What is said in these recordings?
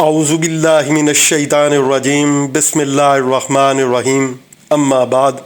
اعوذ باللہ من الشیطان الرجیم بسم اللہ الرحمن الرحیم اما بعد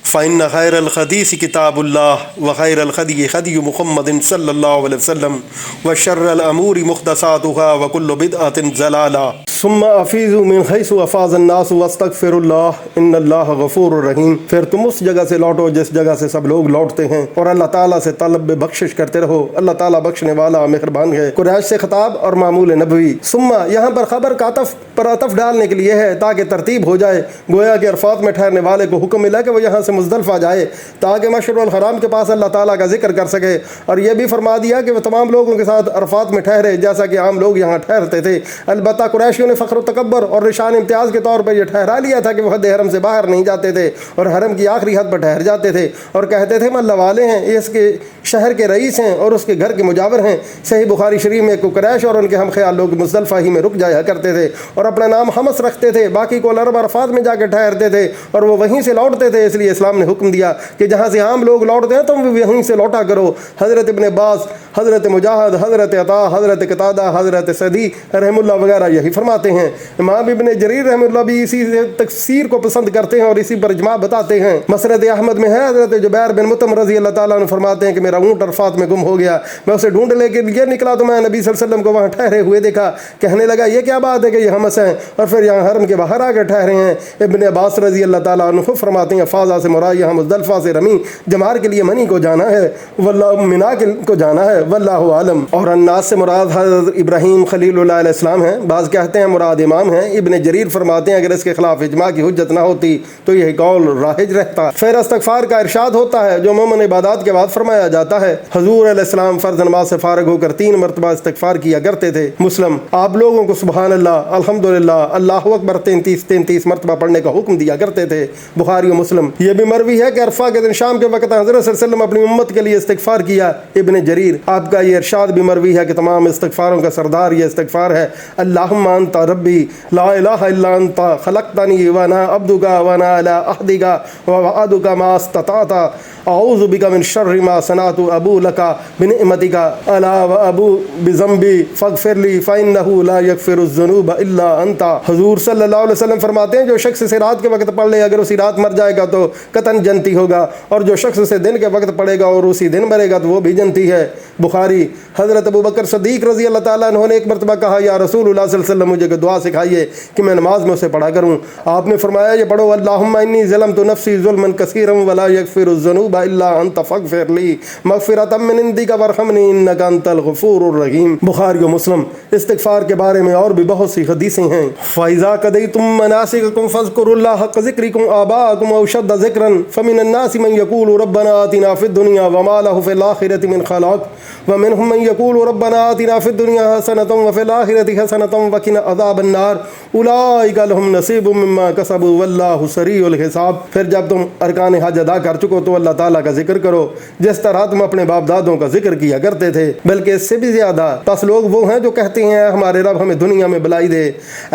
فإن خیر الحدیث کتاب اللہ وخیر الہدی ہدی محمد صلی اللہ علیہ وسلم وشر الامور محدثاتها وکل بدعۃ ضلالہ ثم افیضوا من حیث افاض الناس واستغفروا اللہ ان اللہ غفور رحیم۔ پھر تم اس جگہ سے لوٹو جس جگہ سے سب لوگ لوٹتے ہیں اور اللہ تعالیٰ سے طلب بخشش کرتے رہو، اللہ تعالیٰ بخشنے والا مہربان ہے۔ قریش سے خطاب اور معمول نبوی۔ ثم یہاں پر خبر کا عطف ڈالنے کے لیے ہے تاکہ ترتیب ہو جائے، گویا کہ عرفات میں ٹھہرنے والے کو حکم ملا کہ وہ یہاں سے مزدلفہ جائے تاکہ مشعر الحرام کے پاس اللہ تعالیٰ کا ذکر کر سکے، اور یہ بھی فرما دیا کہ وہ تمام لوگوں کے ساتھ عرفات میں ٹھہرے جیسا کہ عام لوگ یہاں ٹھہرتے تھے۔ البتہ قریشیوں نے فخر و تکبر اور نشان امتیاز کے طور پر یہ ٹھہرا لیا تھا کہ وہ حد حرم سے باہر نہیں جاتے تھے اور حرم کی آخری حد پر ٹھہر جاتے تھے اور کہتے تھے ہم اللہ والے ہیں، یہ اس کے شہر کے رئیس ہیں اور اس کے گھر کے مجاور ہیں۔ صحیح بخاری شریف میں قریش اور ان کے ہم خیال لوگ مزدلفہ ہی میں رک جایا کرتے تھے اور اپنا نام حمص رکھتے تھے، باقی کو العرب عرفات میں جا کے ٹھہرتے تھے اور وہ وہیں سے لوٹتے تھے۔ اس لیے اسلام نے حکم دیا کہ جہاں سے عام لوگ لوٹتے ہیں تم بھی وہیں سے لوٹا کرو۔ حضرت ابن عباس، حضرت مجاہد، حضرت عطا، حضرت قتادہ، حضرت سعدی رحم اللہ وغیرہ یہی فرماتے ہیں۔ امام ابن جریر رحم اللہ بھی اسی سے تفسیر کو پسند کرتے ہیں اور اسی پر اجماع بتاتے ہیں۔ مسند احمد میں ہے، حضرت جبیر بن مطعم رضی اللہ تعالیٰ عنہ فرماتے ہیں کہ میرا اونٹ عرفات میں گم ہو گیا، میں اسے ڈھونڈ لے کے لیے نکلا تو میں نبی صلی اللہ علیہ وسلم کو وہاں ٹھہرے ہوئے دیکھا، کہنے لگا یہ کیا بات ہے کہ یہ حمص ہیں اور پھر یہاں حرم کے باہر آ کر ٹھہرے ہیں۔ ابن عباس رضی اللہ تعالیٰ عنہ فرماتے ہیں فاضا سے مراد یہاں مزدلفہ سے رمی جمار کے لیے منی کو جانا ہے، واللہ منا کو جانا ہے، واللہ عالم۔ اور الناس سے مراد حضرت ابراہیم خلیل اللہ علیہ السلام ہیں، بعض کہتے ہیں مراد امام ہیں۔ ابن جریر فرماتے ہیں اگر اس کے خلاف اجماع کی حجت نہ ہوتی تو یہ قول راہج رہتا۔ پھر استغفار کا ارشاد ہوتا ہے جو عموماً عبادات کے بعد فرمایا جاتا ہے۔ حضور علیہ السلام فرض نماز سے فارغ ہو کر 3 مرتبہ استغفار کیا کرتے تھے۔ مسلم آپ لوگوں کو سبحان اللہ، الحمدللہ، اللہ اکبر 33 مرتبہ پڑھنے کا حکم دیا کرتے تھے۔ بخاری و مسلم۔ یہ بھی مروی ہے کہ عرفہ کے دن شام کے وقت حضرت صلی اللہ علیہ وسلم اپنی امت کے لیے استغفار کیا۔ ابن جریر آپ کا یہ ارشاد بھی مروی ہے کہ تمام استغفاروں کا سردار یہ استغفار ہے، اللہم انت ربی لا الہ الا انت خلقتنی وانا عبدک وانا علی عہدک ووعدک ما استطعت اعوذ بک من شر ما صنعت ابو لک بنعمتک الا وابو بذنبی فاغفر لی فانہ لا یغفر الذنوب الا انت۔ حضور صلی اللہ علیہ وسلم فرماتے ہیں جو شخص اسے رات کے وقت پڑھ لے اگر اسی رات مر جائے گا تو قطعاً جنتی ہوگا، اور جو شخص اسے دن کے وقت پڑھے گا اور اسی دن مرے گا تو وہ بھی جنتی ہے۔ بخاری۔ حضرت ابو بکر صدیق رضی اللہ تعالیٰ عنہ نے ایک مرتبہ کہا یا رسول اللہ صلی اللہ علیہ وسلم مجھے دعا سکھائیے کہ میں نماز میں اسے پڑھا کروں۔ آپ نے فرمایا یہ پڑھو اللہم انی ظلمت نفسی ظلما کثیرا ولا یغفر الذنوب الا انت فاغفر لی مغفرۃ من عندک وارحمنی انک انت الغفور الرحیم۔ بخاری و مسلم۔ استغفار کے بارے میں اور بھی بہت سی حدیثیں ہیں۔ فاذا قضیتم مناسککم فاذکروا اللہ حق ذکرکم آباءکم او اشد ذکرا فمن الناس من یقول ربنا آتنا فی الدنیا وما له فی الآخرۃ من خلاق ومنهم من يقول ربنا آتنا في الدنيا حسنة وفي الآخرة حسنة وقنا عذاب النار اولئک لهم نصیب مما کسبوا واللہ سریع الحساب۔ پھر جب تم ارکان حج ادا کر چکو تو اللہ تعالیٰ کا ذکر کرو جس طرح تم اپنے باپ دادوں کا ذکر کیا کرتے تھے، بلکہ اس سے بھی زیادہ۔ پس لوگ وہ ہیں جو کہتے ہیں ہمارے رب ہمیں دنیا میں بلائی دے،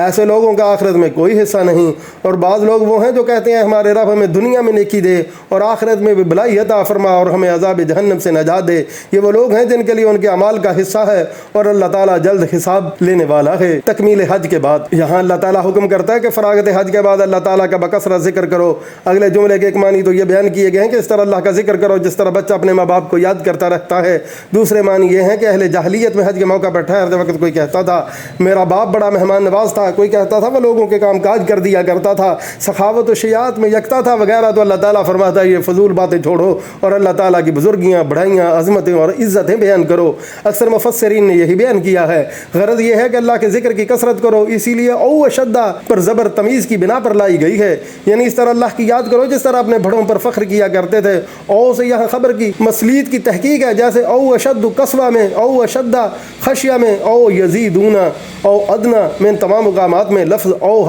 ایسے لوگوں کا آخرت میں کوئی حصہ نہیں، اور بعض لوگ وہ ہیں جو کہتے ہیں ہمارے رب ہمیں دنیا میں نیکی دے اور آخرت میں بھی بلائی عطا فرما اور ہمیں عذاب جہنم سے نجات دے۔ یہ وہ لوگ ہیں جن کے لیے ان کے اعمال کا حصہ ہے اور اللہ تعالیٰ جلد حساب لینے والا ہے۔ تکمیل حج کے بعد یہاں اللہ تعالیٰ حکم کرتا ہے کہ فراغت حج کے بعد اللہ تعالیٰ کا بکثرت ذکر کرو۔ اگلے جملے کے ایک معنی تو یہ بیان کیے گئے ہیں کہ اس طرح اللہ کا ذکر کرو جس طرح بچہ اپنے ماں باپ کو یاد کرتا رہتا ہے۔ دوسرے معنی یہ ہیں کہ اہل جاہلیت میں حج کے موقع پر ٹھہرتے وقت کوئی کہتا تھا میرا باپ بڑا مہمان نواز تھا، کوئی کہتا تھا وہ لوگوں کے کام کاج کر دیا کرتا تھا، سخاوت و شجاعت میں یکتا تھا وغیرہ، تو اللہ تعالیٰ فرماتا ہے یہ فضول باتیں چھوڑو اور اللہ تعالیٰ کی بزرگیاں، بڑھائیاں، عظمتیں اور عزتیں بیان کرو۔ اکثر مفسرین نے یہی بیان کیا ہے، غرض یہ ہے کہ اللہ کے ذکر کی کثرت کرو، اسی لیے او اشدہ پر زبر تمیز کی بنا پر لائی گئی ہے، یعنی اس طرح اللہ کی یاد کرو جس طرح اپنے بڑوں پر فخر کیا کرتے تھے۔ او سے یہاں خبر کی مسلیت کی تحقیق ہے، جیسے او اشد قصوہ میں، او اشدہ خشیہ میں، او یزیدون، او ادنا میں، تمام مقامات میں لفظ او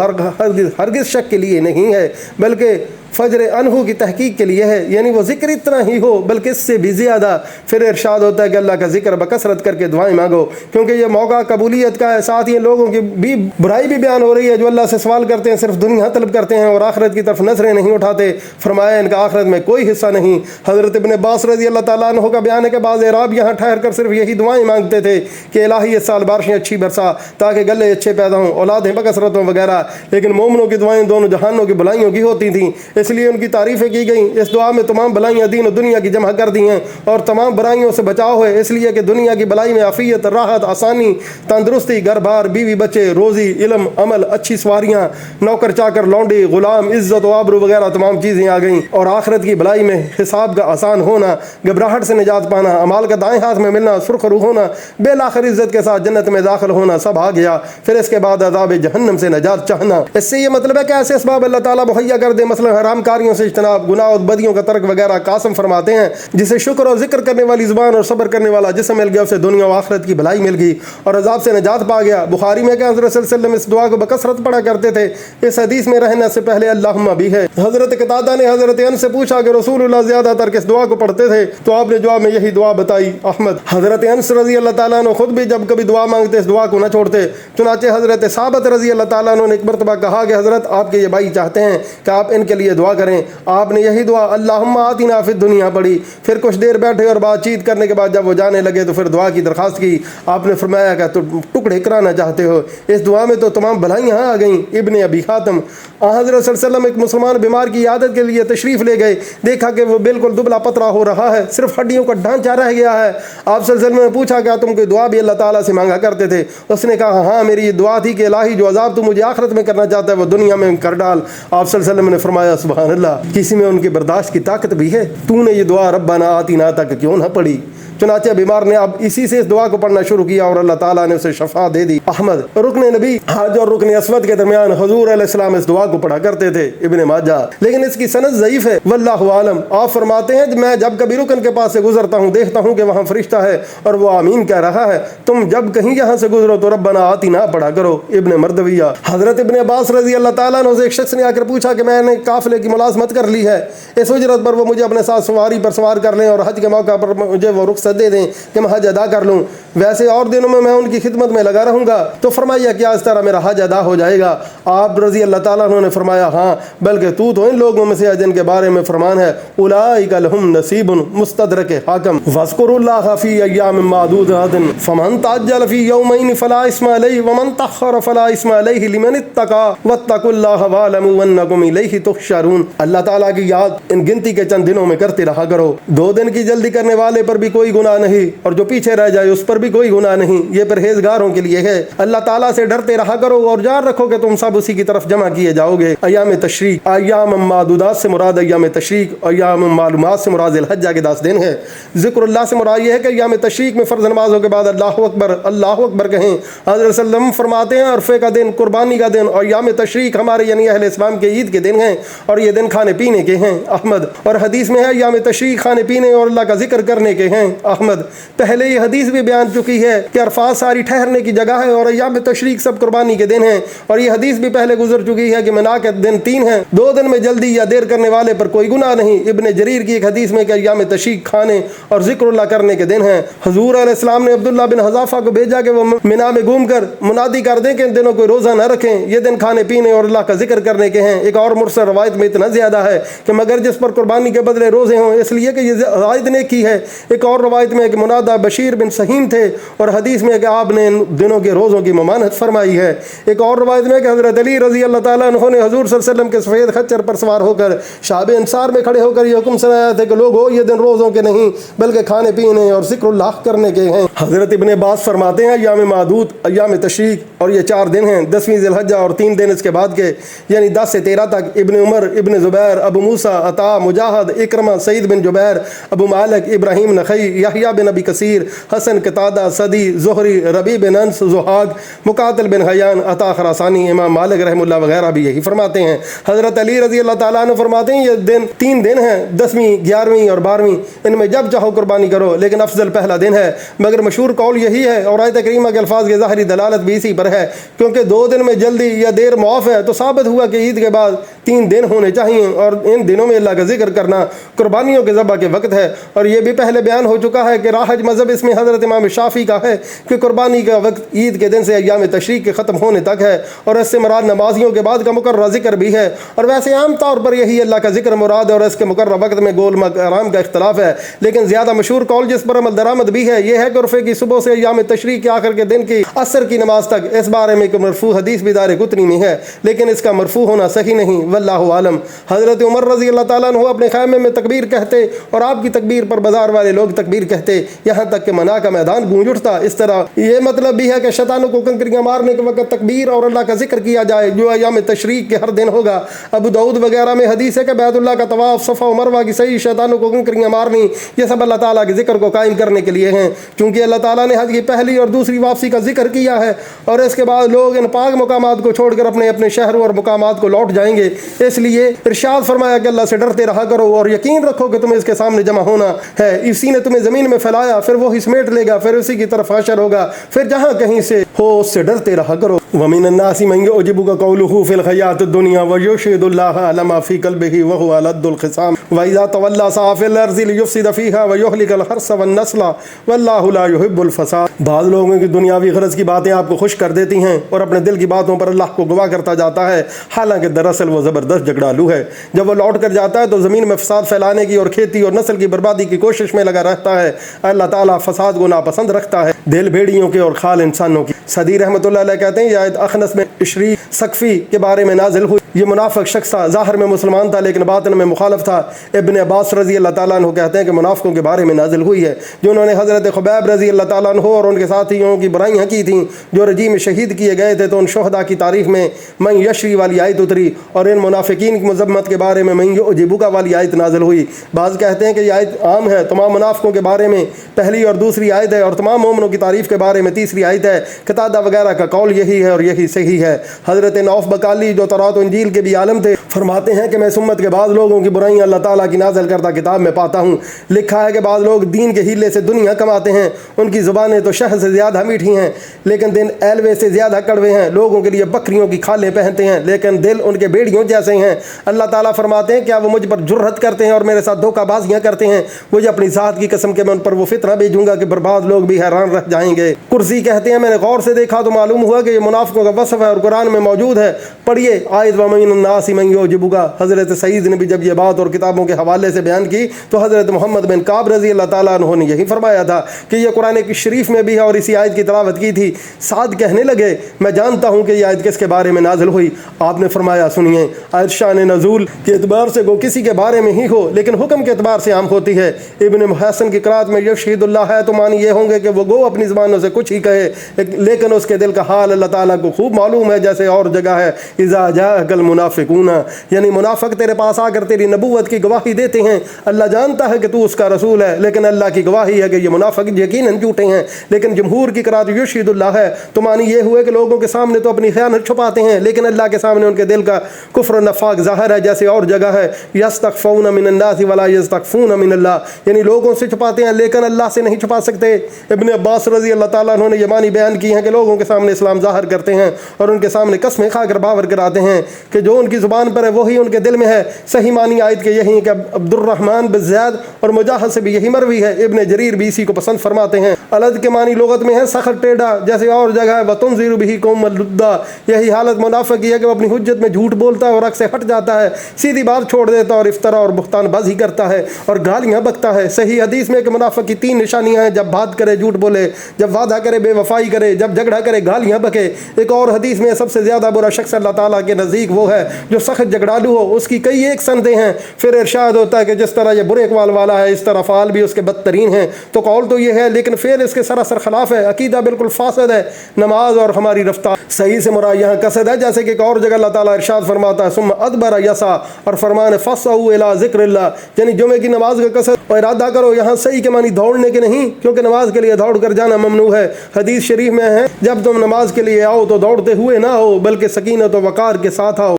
ہرگز شک کے لیے نہیں ہے، بلکہ فجر انہو کی تحقیق کے لیے ہے، یعنی وہ ذکر اتنا ہی ہو بلکہ اس سے بھی زیادہ۔ پھر ارشاد ہوتا ہے کہ اللہ کا ذکر بکثرت کر کے دعائیں مانگو، کیونکہ یہ موقع قبولیت کا ہے۔ ساتھ ہی لوگوں کی بھی برائی بھی بیان ہو رہی ہے جو اللہ سے سوال کرتے ہیں، صرف دنیا طلب کرتے ہیں اور آخرت کی طرف نظریں نہیں اٹھاتے۔ فرمایا ان کا آخرت میں کوئی حصہ نہیں۔ حضرت ابن عباس رضی اللہ تعالیٰ عنہ کا بیان ہے کہ بعض اعراب یہاں ٹھہر کر صرف یہی دعائیں مانگتے تھے کہ الہی اس سال بارشیں اچھی برسا تاکہ گلے اچھے پیدا ہوں، اولادیں بکثرت ہوں وغیرہ۔ لیکن مومنوں کی دعائیں دونوں جہانوں کی بلائیوں کی ہوتی تھیں، اس لیے ان کی تعریفیں کی گئیں۔ اس دعا میں تمام بلائیاں دین و دنیا کی جمع کر دی ہیں اور تمام برائیوں سے بچاؤ ہے، اس لیے کہ دنیا کی بلائی میں عافیت، راحت، آسانی، تندرستی، گھر بار، بیوی بچے، روزی، علم، عمل، اچھی سواریاں، نوکر چاکر، لونڈی، غلام، عزت و آبرو وغیرہ تمام چیزیں آ گئیں۔ اور آخرت کی بلائی میں حساب کا آسان ہونا، گھبراہٹ سے نجات پانا، اعمال کا دائیں ہاتھ میں ملنا، سرخ روح ہونا، بالآخر عزت کے ساتھ جنت میں داخل ہونا، سب آ گیا۔ پھر اس کے بعد عذاب جہنم سے نجات چاہنا۔ اس سے یہ مطلب ہے کہ ایسے اسباب اللہ تعالیٰ مہیا کر دے، مثلا حرام کاریوں سے اجتناب، گناہ اور بدیوں کا ترک وغیرہ۔ قاسم فرماتے ہیں جسے شکر اور ذکر کرنے والی زبان اور صبر کرنے والا جسم مل گیا، اسے دنیا و آخرت کی بھلائی مل گئی اور عذاب سے نجات پا گیا۔ بخاری میں کہ حضرت صلی اللہ علیہ وسلم اس دعا کو بکثرت پڑھا کرتے تھے۔ اس حدیث میں رہنے سے پہلے اللہم بھی ہے۔ حضرت قتادہ نے حضرت انس سے پوچھا کہ رسول اللہ زیادہ تر کس دعا کو پڑھتے تھے، تو آپ نے جواب میں یہی دعا بتائی۔ احمد۔ حضرت انس رضی اللہ تعالیٰ عنہ خود بھی جب کبھی دعا مانگتے اس دعا کو نہ چھوڑتے۔ چنانچہ حضرت ثابت رضی اللہ تعالیٰ عنہ نے ایک مرتبہ کہا کہ حضرت آپ کے یہ بھائی چاہتے ہیں کہ آپ ان کے لیے دعا کریں۔ آپ نے یہی دعا اللہم آتنا فی الدنیا پڑھی۔ پھر کچھ دیر بیٹھے اور بات چیت کرنے کے بعد جب وہ جانے لگے تو پھر دعا کی درخواست کی۔ آپ نے فرمایا کہ تم ٹکڑے کرانا چاہتے ہو، اس دعا میں تو تمام بھلائیاں آ گئیں۔ ابن ابی حاتم۔ حضرت صلی اللہ علیہ وسلم ایک مسلمان بیمار کی عیادت کے لیے تشریف لے گئے، دیکھا کہ وہ بالکل دبلا پتلا ہو رہا ہے، صرف ہڈیوں کا ڈھانچہ رہ گیا ہے۔ آپ صلی اللہ علیہ وسلم نے پوچھا کہ تم کوئی دعا بھی اللہ تعالیٰ سے مانگا کرتے تھے؟ اس نے کہا ہاں، میری یہ دعا تھی کہ الہی جو عذاب تو مجھے آخرت میں کرنا چاہتا ہے وہ دنیا میں کر ڈال۔ آپ صلی اللہ علیہ وسلم نے فرمایا سبحان اللہ، کسی میں ان کی برداشت کی طاقت بھی ہے، تو نے یہ دعا ربنا آتنا تک کیوں نہ پڑھی؟ چنانچہ بیمار نے اب اسی سے اس دعا کو پڑھنا شروع کیا اور اللہ تعالیٰ نے اسے شفا دے دی۔ احمد۔ رکن نبی حج اور رکن اسود کے درمیان حضور علیہ السلام اس دعا کو پڑھا کرتے تھے۔ ابن ماجہ۔ لیکن اس کی سند ضعیف ہے، واللہ عالم۔ آپ فرماتے ہیں میں جب کبھی رکن کے پاس سے گزرتا ہوں دیکھتا ہوں کہ وہاں فرشتہ ہے اور وہ آمین کہہ رہا ہے، تم جب کہیں یہاں سے گزرو تو ربنا آتنا پڑھا کرو۔ ابن مردویہ۔ حضرت ابن عباس رضی اللہ تعالیٰ عنہ سے ایک شخص نے آ کر پوچھا کہ میں نے قافلے کی ملازمت کر لی ہے، اس اجرت پر وہ مجھے اپنے ساتھ سواری پر سوار کر لیں اور حج کے موقع پر مجھے وہ رخصت دے دیں کہ حج ادا کر لوں، ویسے اور دنوں میں ان کی خدمت میں لگا رہوں گا۔ تو فرمایا کیا اس طرح میرا حج ادا ہو جائے گا؟ آپ رضی اللہ تعالیٰ عنہ نے فرمایا ہاں، بلکہ تو ان لوگوں میں سے جن کے بارے میں فرمان ہے اولئک لہم نصیب مستدرک حاکم واذکروا اللہ فی ایام معدودات فمن تعجل فی یومین فلا اثم علیہ ومن تأخر فلا اثم علیہ لمن اتقى واتقوا اللہ واعلموا انکم الیہ تحشرون۔ اللہ تعالیٰ کی یاد ان گنتی کے چند دنوں میں کرتے رہا کرو، 2 دن کی جلدی کرنے والے پر بھی کوئی گناہ نہیں اور جو پیچھے رہ جائے اس پر بھی کوئی گناہ نہیں، یہ پرہیزگاروں کے لیے ہے۔ اللہ تعالیٰ سے ڈرتے رہا کرو اور جان رکھو کہ تم سب اسی کی طرف جمع کیے جاؤ گے۔ ایام تشریق، ایام معدودات سے مراد ایام تشریق، ایام معلومات سے مراد الحجہ کے 10 دن ہے۔ ذکر اللہ سے مراد یہ ہے کہ ایام تشریق میں فرض نمازوں کے بعد اللہ اکبر کہیں۔ حضرت صلی اللہ علیہ وسلم فرماتے ہیں عرفے کا دن، قربانی کا دن اور ایام تشریق ہمارے یعنی اہل اسلام کے عید کے دن ہیں اور یہ دن کھانے پینے کے ہیں۔ احمد۔ اور حدیث میں ہے ایام تشریق کھانے پینے اور اللہ کا ذکر کرنے کے ہیں۔ احمد۔ پہلے یہ حدیث بھی بیان چکی ہے کہ عرفات ساری ٹھہرنے کی جگہ ہے اور ایام تشریق سب قربانی کے دن ہیں، اور یہ حدیث بھی پہلے گزر چکی ہے کہ منا کے دن 3 ہیں، 2 دن میں جلدی یا دیر کرنے والے پر کوئی گناہ نہیں۔ ابن جریر کی ایک حدیث میں کہ ایام تشریق کھانے اور ذکر اللہ کرنے کے دن ہیں۔ حضور علیہ السلام نے عبداللہ بن حذافہ کو بھیجا کہ وہ منا میں گھوم کر منادی کر دیں کہ ان دنوں کوئی روزہ نہ رکھیں، یہ دن کھانے پینے اور اللہ کا ذکر کرنے کے ہیں۔ ایک اور مرسل روایت میں اتنا زیادہ ہے کہ مگر جس پر قربانی کے بدلے روزے ہوں اس لیے کہ یہ زائد نے کی ہے۔ ایک اور روایت میں کہ منادہ بشیر بن سہیم تھے اور حدیث میں کہ آپ نے ان دنوں کے روزوں کی ممانعت فرمائی ہے۔ ایک اور روایت میں کہ حضرت علی رضی اللہ تعالیٰ عنہ نے حضور صلی اللہ علیہ وسلم کے سفید خچر پر سوار ہو کر شعب انصار میں کھڑے ہو کر یہ حکم سنایا تھا کہ لوگو یہ دن روزوں کے نہیں بلکہ کھانے پینے اور ذکر اللہ کرنے کے ہیں۔ حضرت ابن عباس فرماتے ہیں ایام معدود، ایام تشریق اور یہ 4 دن ہیں، 10ویں ذی الحجہ اور 3 دن اس کے بعد کے یعنی 10 سے 13 تک۔ ابن عمر، ابن زبیر، ابو موسیٰ، عطا، مجاہد، اکرمہ، سعید بن جبیر، ابو مالک، ابراہیم نخعی، یحییٰ بن ابی کثیر، حسن قتادہ، سدی، زہری، ربیع بن انس، زہاق، مقاتل بن حیان، عطا خراسانی، امام مالک رحمہ اللہ وغیرہ بھی یہی فرماتے ہیں۔ حضرت علی رضی اللہ تعالیٰ عنہ فرماتے ہیں یہ دن 3 دن ہیں، 10ویں، 11ویں اور 12ویں، ان میں جب چاہو قربانی کرو، لیکن افضل پہلا دن ہے۔ مگر مشہور قول یہی ہے، اور آیت کریمہ کے الفاظ کی ظاہری دلالت بھی اسی پر ہے، کیونکہ 2 دن میں جلدی یا دیر معاف ہے، تو ثابت ہوا کہ عید کے بعد 3 دن ہونے چاہیے، اور ان دنوں میں اللہ کا ذکر کرنا قربانیوں کے ذبح کے وقت ہے۔ اور یہ بھی پہلے بیان ہو چکا ہے کہ راہج مذہب اس میں حضرت امام شافعی کا ہے کہ قربانی کا وقت عید کے دن سے ایام تشریق کے ختم ہونے تک ہے، اور اس سے مراد نمازیوں کے بعد کا مقررہ ذکر بھی ہے، اور ویسے عام طور پر یہی اللہ کا ذکر مراد ہے، اور اس کے مقررہ وقت میں گول مقام کا اختلاف ہے۔ لیکن زیادہ مشہور قول جس پر عمل درآمد بھی ہے یہ ہے کہ عرفے کی صبح سے ایام تشریق کے آخر کے دن کی عصر کی نماز تک۔ اس بارے میں ایک مرفوع حدیث بھی دار قطنی میں ہے، لیکن اس کا مرفوع ہونا صحیح نہیں، واللہ عالم۔ حضرت عمر رضی اللہ تعالیٰ عنہ اپنے خیمے میں تکبیر کہتے، اور آپ کی تکبیر پر بازار والے لوگ تکبیر کہتے، یہاں تک کہ منا کا میدان گونج اٹھتا۔ اس طرح یہ مطلب بھی ہے کہ شیطانوں کو کنکریاں مارنے کے وقت تکبیر اور اللہ کا ذکر کیا جائے، جو ایام تشریق کے ہر دن ہوگا۔ ابو داؤد وغیرہ میں حدیث ہے کہ بیت اللہ کا طواف، صفا و مروہ کی صحیح، شیطانوں کو کنکریاں مارنی، یہ سب اللہ تعالیٰ کے ذکر کو قائم کرنے کے لیے ہیں، چونکہ اللہ تعالیٰ نے حج کی پہلی اور دوسری واپسی کا ذکر کیا ہے، اور اس کے بعد لوگ ان پاک مقامات کو چھوڑ کر اپنے اپنے شہروں اور مقامات کو لوٹ جائیں گے۔ اس لیے ارشاد فرمایا کہ اللہ سے ڈرتے رہا کرو، اور یقین رکھو کہ تمہیں اس کے سامنے جمع ہونا ہے۔ اسی نے تمہیں زمین میں پھیلایا، پھر وہی سمیٹ لے گا، پھر اسی کی طرف حشر ہوگا، پھر جہاں کہیں سے ہو اس سے ڈرتے رہا کرو۔ وَمِنَ النَّاسِ مَن يُعْجِبُكَ قَوْلُهُ فِي الْحَيَاةِ الدُّنْيَا وَيُشْهِدُ اللَّهَ عَلَى مَا فِي قَلْبِهِ وَهُوَ أَلَدُّ الْخِصَامِ وَإِذَا تَوَلَّىٰ سَعَىٰ فِي الْأَرْضِ لِيُفْسِدَ فِيهَا وَيُهْلِكَ الْحَرْثَ وَالنَّسْلَ وَاللَّهُ لَا يُحِبُّ الْفَسَادَ۔ بعض لوگوں کی دنیاوی غرض کی باتیں آپ کو خوش کر دیتی ہیں اور اپنے دل کی باتوں پر اللہ کو گواہ کرتا جاتا ہے، حالانکہ دراصل وہ زبردست جھگڑالو ہے۔ جب وہ لوٹ کر جاتا ہے تو زمین میں فساد پھیلانے کی اور کھیتی اور نسل کی بربادی کی کوشش میں لگا رہتا ہے۔ اللہ تعالیٰ فساد کو ناپسند رکھتا ہے، دل بھیڑیوں کے اور خال انسانوں کی۔ صدی رحمۃ اللہ علیہ کہتے ہیں یہ آیت اخنس میں اشری سقفی کے بارے میں نازل ہوئی۔ یہ منافق شخص تھا، ظاہر میں مسلمان تھا لیکن باطن میں مخالف تھا۔ ابن عباس رضی اللہ تعالیٰ عنہ کہتے ہیں کہ منافقوں کے بارے میں نازل ہوئی ہے، جنہوں نے حضرت خبیب رضی اللہ تعالیٰ عنہ اور ان کے ساتھیوں کی برائیاں کی تھیں جو رجیم میں شہید کیے گئے تھے، تو ان شہداء کی تعریف میں من یشری والی آیت اتری، اور ان منافقین کی مذمت کے بارے میں من یعجبک والی آیت نازل ہوئی۔ بعض کہتے ہیں کہ یہ آیت عام ہے، تمام منافقوں کے بارے میں پہلی اور دوسری آیت ہے، اور تمام مومنوں کی تعریف کے بارے میں تیسری آیت ہے۔ قتادہ وغیرہ کا قول یہی ہے اور یہی صحیح ہے۔ حضرت نوف بقالی جو تورات و انجیل کے بھی عالم تھے فرماتے ہیں کہ میں اس امت کے بعض لوگوں کی برائیاں اللہ تعالیٰ کی نازل کردہ کتاب میں پاتا ہوں۔ لکھا ہے کہ بعض لوگ دین کے ہیلے سے دنیا کماتے ہیں، ان کی زبانیں تو شہد سے زیادہ میٹھی ہیں لیکن دل ایلوے سے زیادہ کڑوے ہیں۔ لوگوں کے لیے بکریوں کی کھالیں پہنتے ہیں لیکن دل ان کے بیڑیوں جیسے ہیں۔ اللہ تعالیٰ فرماتے ہیں کیا وہ مجھ پر جرت کرتے ہیں اور میرے ساتھ دھوکہ بازیاں کرتے ہیں؟ مجھے اپنی ذات کی قسم کہ میں ان پر وہ فتنہ بھیجوں گا کہ برباد لوگ بھی حیران رہ جائیں گے۔ کرسی کہتے ہیں میں نے غور سے دیکھا تو معلوم ہوا کہ یہ منافقوں کا وصف ہے اور قرآن میں موجود ہے۔ پڑھیے آیت وَمِنَ النَّاسِ مَن يُعْجِبُكَ۔ حضرت سعید نے بھی جب یہ بات اور کتابوں کے حوالے سے بیان کی تو حضرت محمد بن کعب رضی اللہ تعالیٰ عنہ نے یہی فرمایا تھا کہ یہ قرآن کی شریف میں بھی ہے، اور اسی آیت کی تلاوت کی تھی۔ سعد کہنے لگے میں جانتا ہوں کہ یہ آیت کس کے بارے میں نازل ہوئی۔ آپ نے فرمایا سنیے، آیت شان نزول کے اعتبار سے گو کسی کے بارے میں ہی ہو لیکن حکم کے اعتبار سے عام ہوتی ہے۔ ابن محسن کی قرات میں یشہد اللہ ہے تو معنی یہ ہوں گے کہ وہ گو اپنی زبانوں سے کچھ ہی کہے لیکن اس کے دل کا حال اللہ تعالیٰ کو خوب معلوم ہے، جیسے اور جگہ ہے اذا جاءک المنافقون، یعنی منافق تیرے پاس آ کر تیری نبوت کی گواہی دیتے ہیں، اللہ جانتا ہے کہ تو اس کا رسول ہے، لیکن اللہ کی گواہی ہے کہ یہ منافق یقیناً جھوٹے ہیں۔ لیکن جمہور کی قرات یشہد اللہ ہے تو معنی یہ ہوئے کہ لوگوں کے سامنے تو اپنی خیانت چھپاتے ہیں لیکن اللہ کے سامنے ان کے دل کا کفر و نفاق ظاہر ہے، جیسے اور جگہ ہے یستخفون من الناس ولا یستخفون من اللہ، یعنی لوگوں سے چھپاتے ہیں لیکن اللہ سے نہیں چھپا سکتے۔ ابن عباس رضی اللہ تعالیٰ عنہ نے یہ معنی بیان کی ہیں کہ لوگوں کے سامنے اسلام ظاہر کرتے ہیں اور ان کے سامنے قسمیں کھا کر باور کراتے ہیں کہ جو ان کی زبان پر ہے وہی ان کے دل میں ہے۔ صحیح معنی آیت کے یہی کہ عبد الرحمن بن زید اور مجاہد سے بھی یہی مروی ہے، ابن جریر بھی اسی کو پسند فرماتے ہیں۔ الد کے معنی لغت میں ہے سخت ٹیڑھا، جیسے اور جگہ ہے وتنذر به قوما لدا، یہی حالت منافق کی ہے کہ وہ اپنی حجت میں جھوٹ بولتا ہے اور حق سے ہٹ جاتا ہے، سیدھی بات چھوڑ دیتا ہے اور افطرا اور بہتان بازی کرتا ہے اور گالیاں بکتا ہے۔ صحیح حدیث میں کہ منافق کی 3 نشانیاں ہیں، جب بات کرے جھوٹ بولے، جب وعدہ کرے بے وفائی کرے، جب جھگڑا کرے گالیاں بکے۔ ایک اور حدیث میں سب سے زیادہ برا شخص اللہ تعالیٰ کے نزدیک وہ ہے جو سخت جھگڑالو ہو، اس کی کئی ایک سندیں ہیں، پھر ارشاد ہوتا ہے کہ جس طرح یہ برے اقوال والا ہے اس طرح افعال بھی اس کے بدترین ہیں. تو قول تو یہ ہے لیکن فعل اس کے سراسر خلاف ہے، عقیدہ بالکل فاسد ہے. نماز اور ہماری رفتار صحیح سے مراد یہاں قصد ہے، جیسے کہ ایک اور جگہ اللہ تعالیٰ ارشاد فرماتا ہے ثم ادبر یسا، اور فرمان فصعوا الی ذکر اللہ، یعنی جمعے کی نماز کا قصد اور ارادہ کرو. یہاں صحیح کے معنی دوڑنے کے نہیں، کیونکہ نماز کے لیے دوڑ کر جانا ممنوع ہے. حدیث شریف میں ہے جب تم نماز کے لیے آؤ تو دوڑتے ہوئے نہ ہو بلکہ سکینت و وقار کے ساتھ آؤ.